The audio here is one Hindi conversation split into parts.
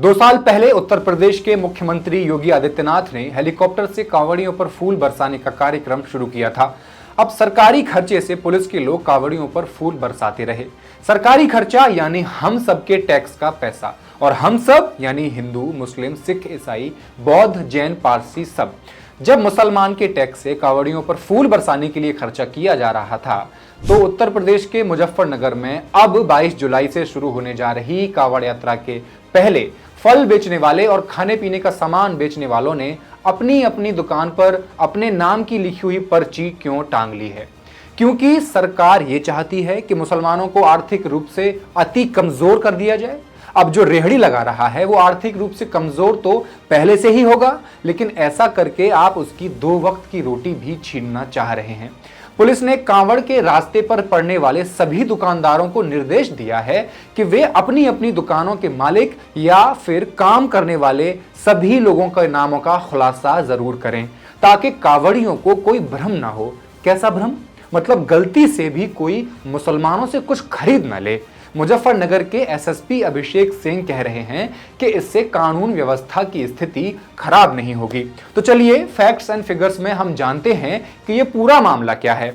2 साल पहले उत्तर प्रदेश के मुख्यमंत्री योगी आदित्यनाथ ने हेलीकॉप्टर से कांवड़ियों पर फूल बरसाने का कार्यक्रम शुरू किया था। अब सरकारी खर्चे से पुलिस के लोग कांवड़ियों पर फूल बरसाते रहे। सरकारी खर्चा यानी हम सबके टैक्स का पैसा, और हम सब यानी हिंदू, मुस्लिम, सिख, ईसाई, बौद्ध, जैन, पारसी सब। जब मुसलमान के टैक्स से कांवड़ियों पर फूल बरसाने के लिए खर्चा किया जा रहा था, तो उत्तर प्रदेश के मुजफ्फरनगर में अब 22 जुलाई से शुरू होने जा रही कांवड़ यात्रा के पहले फल बेचने वाले और खाने पीने का सामान बेचने वालों ने अपनी अपनी दुकान पर अपने नाम की लिखी हुई पर्ची क्यों टांग ली है? क्योंकि सरकार ये चाहती है कि मुसलमानों को आर्थिक रूप से अति कमजोर कर दिया जाए। अब जो रेहड़ी लगा रहा है वो आर्थिक रूप से कमजोर तो पहले से ही होगा, लेकिन ऐसा करके आप उसकी 2 वक्त की रोटी भी छीनना चाह रहे हैं। पुलिस ने कांवड़ के रास्ते पर पड़ने वाले सभी दुकानदारों को निर्देश दिया है कि वे अपनी अपनी दुकानों के मालिक या फिर काम करने वाले सभी लोगों के नामों का खुलासा जरूर करें, ताकि कांवड़ियों को कोई भ्रम ना हो। कैसा भ्रम? मतलब गलती से भी कोई मुसलमानों से कुछ खरीद न ले। मुजफ्फरनगर के एसएसपी अभिषेक सिंह कह रहे हैं कि इससे कानून व्यवस्था की स्थिति खराब नहीं होगी। तो चलिए फैक्ट्स एंड फिगर्स में हम जानते हैं कि यह पूरा मामला क्या है।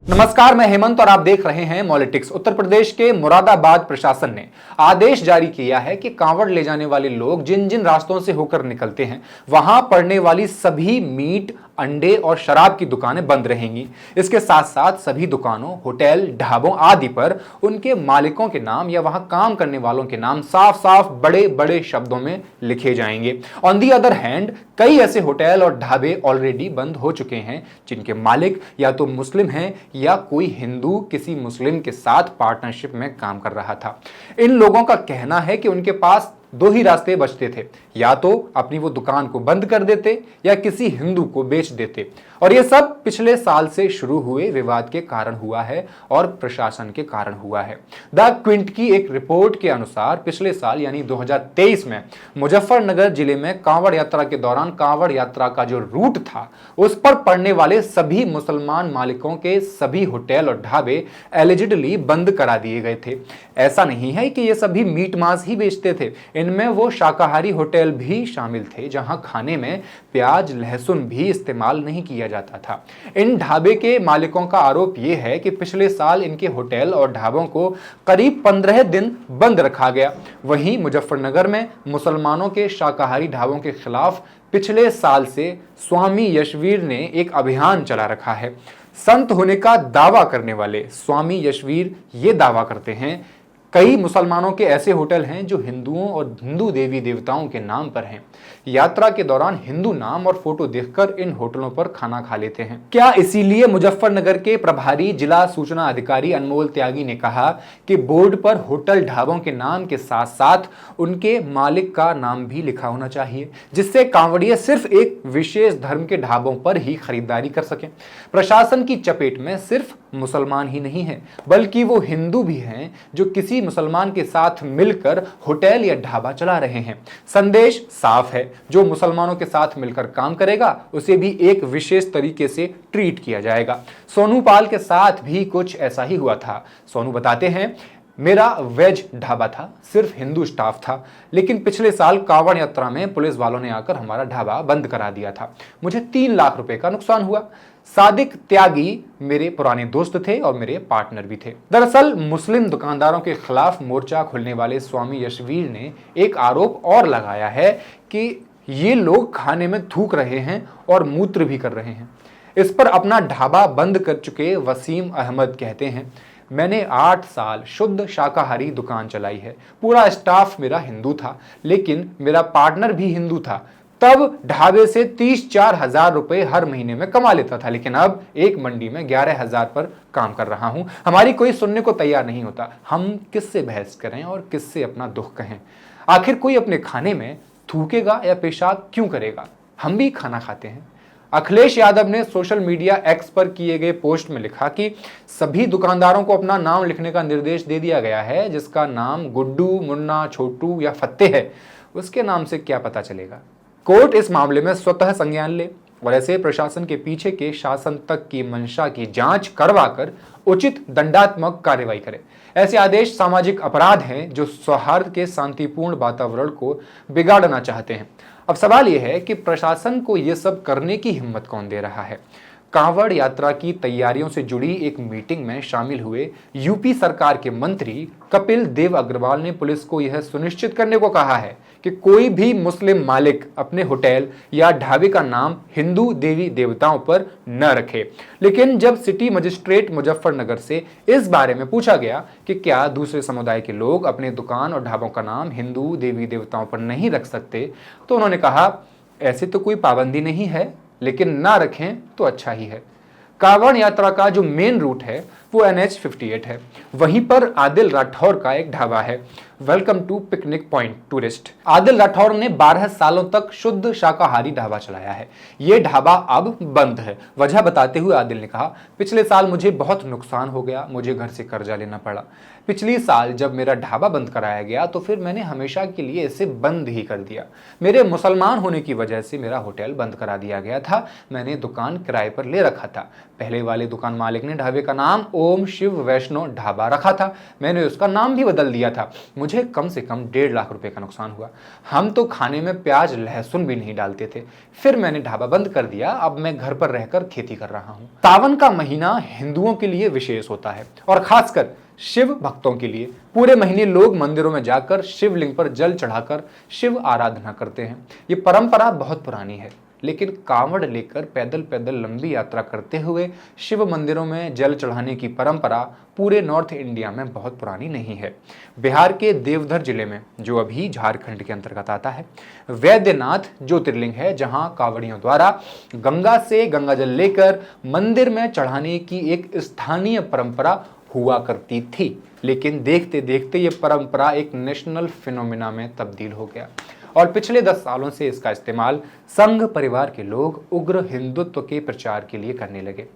नमस्कार, मैं हेमंत और आप देख रहे हैं मॉलिटिक्स। उत्तर प्रदेश के मुरादाबाद प्रशासन ने आदेश जारी किया है कि कांवड़ ले जाने वाले लोग जिन जिन रास्तों से होकर निकलते हैं, वहां पड़ने वाली सभी मीट, अंडे और शराब की दुकानें बंद रहेंगी। इसके साथ साथ सभी दुकानों, होटल, ढाबों आदि पर उनके मालिकों के नाम या वहां काम करने वालों के नाम साफ साफ बड़े बड़े शब्दों में लिखे जाएंगे। ऑन दी अदर हैंड, कई ऐसे होटल और ढाबे ऑलरेडी बंद हो चुके हैं जिनके मालिक या तो मुस्लिम हैं या कोई हिंदू किसी मुस्लिम के साथ पार्टनरशिप में काम कर रहा था। इन लोगों का कहना है कि उनके पास 2 ही रास्ते बचते थे, या तो अपनी वो दुकान को बंद कर देते या किसी हिंदू को बेच देते। और ये सब पिछले साल से शुरू हुए विवाद के कारण हुआ है और प्रशासन के कारण हुआ है। द क्विंट की एक रिपोर्ट के अनुसार पिछले साल यानी 2023 में मुजफ्फरनगर जिले में कांवड़ यात्रा के दौरान कांवड़ यात्रा का जो रूट था उस पर पड़ने वाले सभी मुसलमान मालिकों के सभी होटल और ढाबे एलिजिडली बंद करा दिए गए थे। ऐसा नहीं है कि ये सभी मीट मांस ही बेचते थे, इनमें वो शाकाहारी होटल भी शामिल थे जहां खाने में प्याज, लहसुन भी इस्तेमाल नहीं किया जाता था। इन ढाबे के मालिकों का आरोप यह है कि पिछले साल इनके होटल और ढाबों को करीब 15 दिन बंद रखा गया। वहीं मुजफ्फरनगर में मुसलमानों के शाकाहारी ढाबों के खिलाफ पिछले साल से स्वामी यशवीर ने एक अभियान चला रखा है। संत होने का दावा करने वाले स्वामी यशवीर ये दावा करते हैं कई मुसलमानों के ऐसे होटल हैं जो हिंदुओं और हिंदू देवी देवताओं के नाम पर हैं। यात्रा के दौरान हिंदू नाम और फोटो देखकर इन होटलों पर खाना खा लेते हैं। क्या इसीलिए मुजफ्फरनगर के प्रभारी जिला सूचना अधिकारी अनमोल त्यागी ने कहा कि बोर्ड पर होटल ढाबों के नाम के साथ साथ उनके मालिक का नाम भी लिखा होना चाहिए, जिससे कांवड़िये सिर्फ एक विशेष धर्म के ढाबों पर ही खरीदारी कर सकें। प्रशासन की चपेट में सिर्फ मुसलमान ही नहीं है, बल्कि वो हिंदू भी हैं जो किसी मुसलमान के साथ मिलकर होटल या ढाबा चला रहे हैं। संदेश साफ है, जो मुसलमानों के साथ मिलकर काम करेगा उसे भी एक विशेष तरीके से ट्रीट किया जाएगा। सोनू पाल के साथ भी कुछ ऐसा ही हुआ था। सोनू बताते हैं, मेरा वेज ढाबा था, सिर्फ हिंदू स्टाफ था, लेकिन पिछले साल कांवड़ यात्रा में पुलिस वालों ने आकर हमारा ढाबा बंद करा दिया था। मुझे 3 लाख रुपए का नुकसान हुआ। सादिक त्यागी मेरे पुराने दोस्त थे और मेरे पार्टनर भी थे। दरअसल मुस्लिम दुकानदारों के खिलाफ मोर्चा खोलने वाले स्वामी यशवीर ने एक आरोप और लगाया है कि ये लोग खाने में थूक रहे हैं और मूत्र भी कर रहे हैं। इस पर अपना ढाबा बंद कर चुके वसीम अहमद कहते हैं, मैंने 8 साल शुद्ध शाकाहारी दुकान चलाई है। पूरा स्टाफ मेरा हिंदू था, लेकिन मेरा पार्टनर भी हिंदू था। तब ढाबे से 34 हजार रुपए हर महीने में कमा लेता था, लेकिन अब एक मंडी में 11 हजार पर काम कर रहा हूं। हमारी कोई सुनने को तैयार नहीं होता। हम किससे बहस करें और किससे अपना दुख कहें? आखिर कोई अपने खाने में थूकेगा या पेशाब क्यों करेगा? हम भी खाना खाते हैं। अखिलेश यादव ने सोशल मीडिया एक्स पर किए गए पोस्ट में लिखा कि सभी दुकानदारों को अपना नाम लिखने का निर्देश दे दिया गया है। जिसका नाम गुड्डू, मुन्ना, छोटू या फत्ते है, उसके नाम से क्या पता चलेगा? कोर्ट इस मामले में स्वतः संज्ञान ले और ऐसे प्रशासन के पीछे के शासन तक की मंशा की जांच करवाकर उचित दंडात्मक कार्रवाई करे। ऐसे आदेश सामाजिक अपराध हैं जो सौहार्द के शांतिपूर्ण वातावरण को बिगाड़ना चाहते हैं। अब सवाल यह है कि प्रशासन को यह सब करने की हिम्मत कौन दे रहा है। कांवड़ यात्रा की तैयारियों से जुड़ी एक मीटिंग में शामिल हुए यूपी सरकार के मंत्री कपिल देव अग्रवाल ने पुलिस को यह सुनिश्चित करने को कहा है कि कोई भी मुस्लिम मालिक अपने होटल या ढाबे का नाम हिंदू देवी देवताओं पर न रखे। लेकिन जब सिटी मजिस्ट्रेट मुजफ्फरनगर से इस बारे में पूछा गया कि क्या दूसरे समुदाय के लोग अपने दुकान और ढाबों का नाम हिंदू देवी देवताओं पर नहीं रख सकते, तो उन्होंने कहा ऐसी तो कोई पाबंदी नहीं है, लेकिन ना रखें तो अच्छा ही है। कांवड़ यात्रा का जो मेन रूट है वो NH 58 है। वहीं पर आदिल राठौर का एक ढाबा है, welcome to picnic point tourist. Adil Rathore ने 12 सालों तक शुद्ध शाकाहारी ढाबा चलाया है। ये ढाबा अब बंद है। वजह बताते हुए आदिल ने कहा, पिछले साल मुझे बहुत नुकसान हो गया, मुझे घर से कर्जा लेना पड़ा। पिछली साल जब मेरा ढाबा बंद कराया गया तो फिर मैंने हमेशा के लिए इसे बंद ही कर दिया। मेरे मुसलमान होने की वजह से मेरा होटल बंद करा दिया गया था। मैंने दुकान किराए पर ले रखा था। पहले वाले दुकान मालिक ने ढाबे का नाम ओम शिव वैष्णो ढाबा रखा था। मैंने उसका नाम भी बदल दिया था। मुझे कम से कम 1.5 लाख रुपए का नुकसान हुआ। हम तो खाने में प्याज लहसुन भी नहीं डालते थे। फिर मैंने ढाबा बंद कर दिया। अब मैं घर पर रहकर खेती कर रहा हूँ। सावन का महीना हिंदुओं के लिए विशेष होता है और खासकर शिव भक्तों के लिए। पूरे महीने लोग मंदिरों में जाकर शिवलिंग पर जल चढ़ाकर शिव आराधना करते हैं। ये परंपरा बहुत पुरानी है, लेकिन कांवड़ लेकर पैदल पैदल लंबी यात्रा करते हुए शिव मंदिरों में जल चढ़ाने की परंपरा पूरे नॉर्थ इंडिया में बहुत पुरानी नहीं है। बिहार के देवघर जिले में, जो अभी झारखंड के अंतर्गत आता है, वैद्यनाथ ज्योतिर्लिंग है, जहां कांवड़ियों द्वारा गंगा से गंगाजल लेकर मंदिर में चढ़ाने की एक स्थानीय परंपरा हुआ करती थी। लेकिन देखते देखते ये परंपरा एक नेशनल फिनोमिना में तब्दील हो गया और पिछले 10 सालों से इसका इस्तेमाल संघ परिवार के लोग उग्र हिंदुत्व के प्रचार के लिए करने लगे।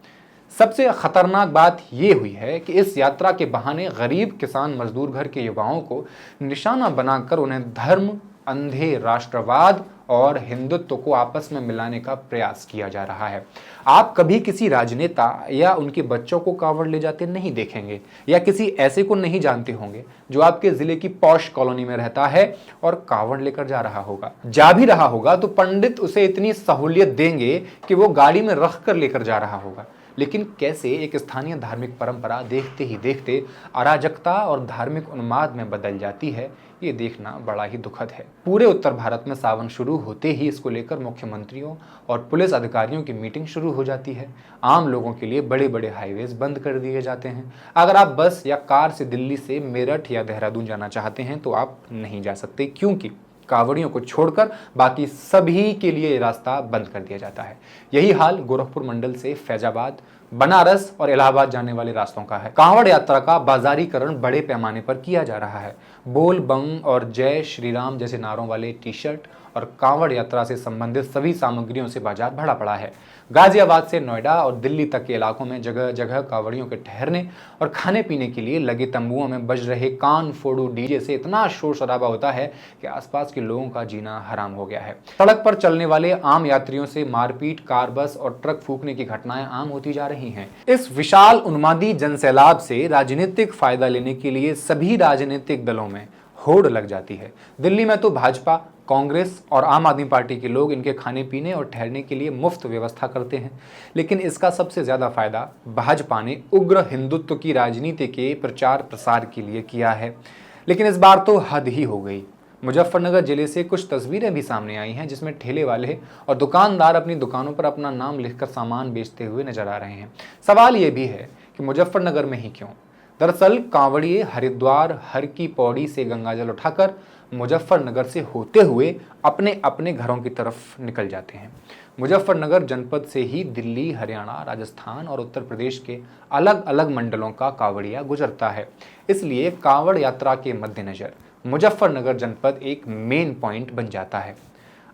सबसे खतरनाक बात यह हुई है कि इस यात्रा के बहाने गरीब किसान मजदूर घर के युवाओं को निशाना बनाकर उन्हें धर्म, अंधे राष्ट्रवाद और हिंदुत्व को आपस में मिलाने का प्रयास किया जा रहा है। आप कभी किसी राजनेता या उनके बच्चों को कांवड़ ले जाते नहीं देखेंगे, या किसी ऐसे को नहीं जानते होंगे जो आपके जिले की पॉश कॉलोनी में रहता है और कांवड़ लेकर जा रहा होगा। जा भी रहा होगा तो पंडित उसे इतनी सहूलियत देंगे कि वो गाड़ी में रख कर लेकर जा रहा होगा। लेकिन कैसे एक स्थानीय धार्मिक परंपरा देखते ही देखते अराजकता और धार्मिक उन्माद में बदल जाती है, ये देखना बड़ा ही दुखद है। पूरे उत्तर भारत में सावन शुरू होते ही इसको लेकर मुख्यमंत्रियों और पुलिस अधिकारियों की मीटिंग शुरू हो जाती है। आम लोगों के लिए बड़े बड़े हाईवेज बंद कर दिए जाते हैं। अगर आप बस या कार से दिल्ली से मेरठ या देहरादून जाना चाहते हैं तो आप नहीं जा सकते, क्योंकि कांवड़ियों को छोड़कर बाकी सभी के लिए रास्ता बंद कर दिया जाता है। यही हाल गोरखपुर मंडल से फैजाबाद, बनारस और इलाहाबाद जाने वाले रास्तों का है। कांवड़ यात्रा का बाजारीकरण बड़े पैमाने पर किया जा रहा है। बोल बम और जय श्री राम जैसे नारों वाले टी-शर्ट और कांवड़ यात्रा से संबंधित सभी सामग्रियों से बाजार भरा पड़ा है। गाजियाबाद से नोएडा और दिल्ली तक के इलाकों में जगह जगह कांवड़ियों के ठहरने और खाने पीने के लिए लगे तंबुओं में बज रहे कान फोड़ू डीजे से इतना शोर शराबा होता है कि आसपास के लोगों का जीना हराम हो गया है। सड़क पर चलने वाले आम यात्रियों से मारपीट, कार, बस और ट्रक फूंकने की घटनाएं आम होती जा रही हैं। इस विशाल उन्मादी जनसैलाब से राजनीतिक फायदा लेने के लिए सभी राजनीतिक दलों में होड़ लग जाती है। दिल्ली में तो भाजपा, कांग्रेस और आम आदमी पार्टी के लोग इनके खाने पीने और ठहरने के लिए मुफ्त व्यवस्था करते हैं। लेकिन इसका सबसे ज्यादा फायदा भाजपा ने उग्र हिंदुत्व की राजनीति के प्रचार प्रसार के लिए किया है। लेकिन इस बार तो हद ही हो गई। मुजफ्फरनगर जिले से कुछ तस्वीरें भी सामने आई हैं जिसमें ठेले वाले और दुकानदार अपनी दुकानों पर अपना नाम लिखकर सामान बेचते हुए नजर आ रहे हैं। सवाल ये भी है कि मुजफ्फरनगर में ही क्यों? दरअसल कांवड़िए हरिद्वार, हर की पौड़ी से गंगाजल उठाकर मुजफ्फरनगर से होते हुए अपने अपने घरों की तरफ निकल जाते हैं। मुजफ्फरनगर जनपद से ही दिल्ली, हरियाणा, राजस्थान और उत्तर प्रदेश के अलग अलग मंडलों का कांवड़िया गुजरता है। इसलिए कांवड़ यात्रा के मद्देनजर मुजफ्फरनगर जनपद एक मेन पॉइंट बन जाता है।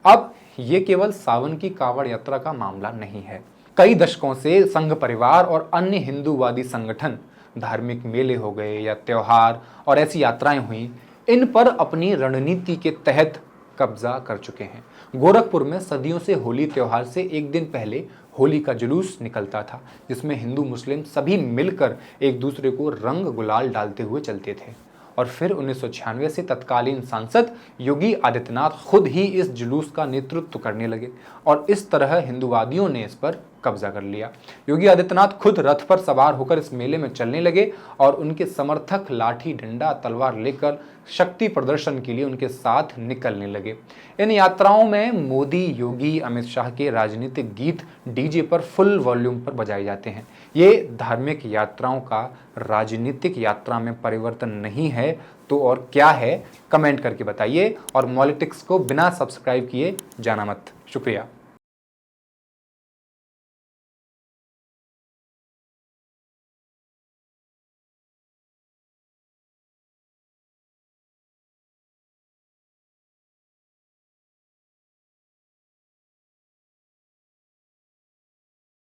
अब ये केवल सावन की कांवड़ यात्रा का मामला नहीं है। कई दशकों से संघ परिवार और अन्य हिंदूवादी संगठन, धार्मिक मेले हो गए या त्योहार और ऐसी यात्राएं हुई, इन पर अपनी रणनीति के तहत कब्जा कर चुके हैं। गोरखपुर में सदियों से होली त्योहार से एक दिन पहले होली का जुलूस निकलता था, जिसमें हिंदू मुस्लिम सभी मिलकर एक दूसरे को रंग गुलाल डालते हुए चलते थे। और फिर 1996 से तत्कालीन सांसद योगी आदित्यनाथ खुद ही इस जुलूस का नेतृत्व करने लगे और इस तरह हिंदूवादियों ने इस पर कब्जा कर लिया। योगी आदित्यनाथ खुद रथ पर सवार होकर इस मेले में चलने लगे और उनके समर्थक लाठी डंडा तलवार लेकर शक्ति प्रदर्शन के लिए उनके साथ निकलने लगे। इन यात्राओं में मोदी, योगी, अमित शाह के राजनीतिक गीत डीजे पर फुल वॉल्यूम पर बजाए जाते हैं। ये धार्मिक यात्राओं का राजनीतिक यात्रा में परिवर्तन नहीं है तो और क्या है, कमेंट करके बताइए और पॉलिटिक्स को बिना सब्सक्राइब किए जाना मत। शुक्रिया।